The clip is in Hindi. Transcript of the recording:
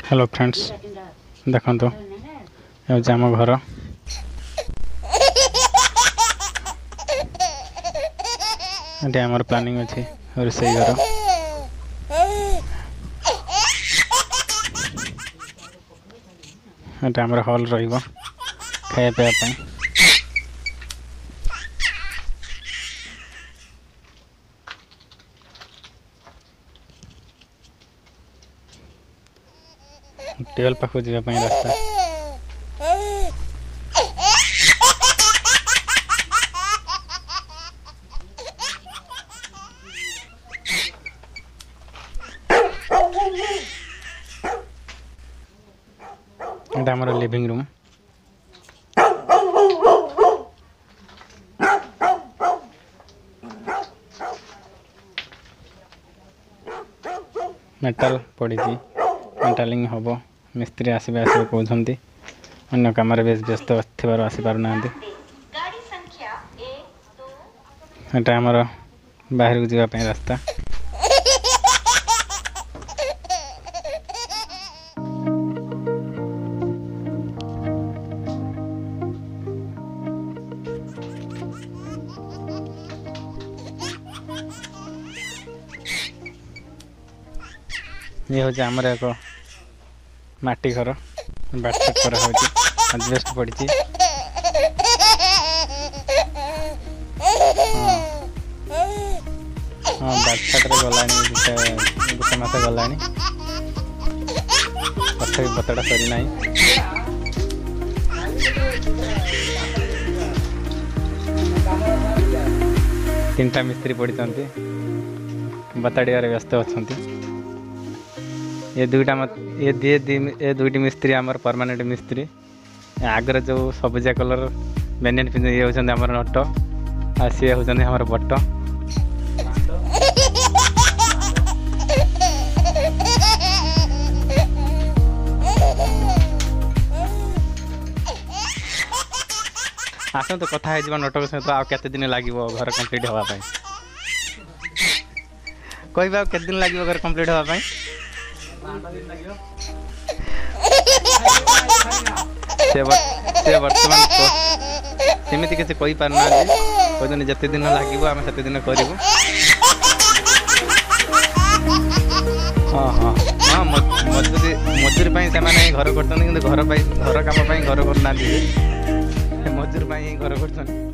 हेलो फ्रेंड्स देखो ये आम घर ये आमर प्लानिंग अच्छी रोसई घर ये आमर हॉल रहिबो खाया पीया टेबल पाखु जावाई रास्ता एटा हमर लिविंग रूम मेटल पड़ी मेटालिंग हम मिस्त्री आसवे कहते अन्य कम व्यस्त थोड़ा आसीपार ना यहाँ आमर बाहर को जावाई रास्ता ये हूँ आमर एक माटी घर बाटसेट कर आजबेस्ट पड़ी हाँ बाटसेट गलानी गोटे मस गलानी तथा बतड़ा सरी ना तीन टा मिस्त्री पड़ी बताड़िया व्यस्त अच्छा ये दुईटी मिस्त्री आमर परमानेंट मिस्त्री आगर जो सबुजा कलर बेनियन पिंधि ये होउछन हमर नट आ सी होउछन हमर बट आसतु कथा है नटक सहित आ केते दिन लागिवो घर कंप्लीट होवा पाई कहबा केते दिन लागिवो घर कंप्लीट होवा पाई से वर्तमान सेमती किसी कही पारना कहते जिते दिन लगे आम से दिन करूँ हाँ हाँ हाँ मजदूरी से घर कर घर काम घर करना मजदूर घर कर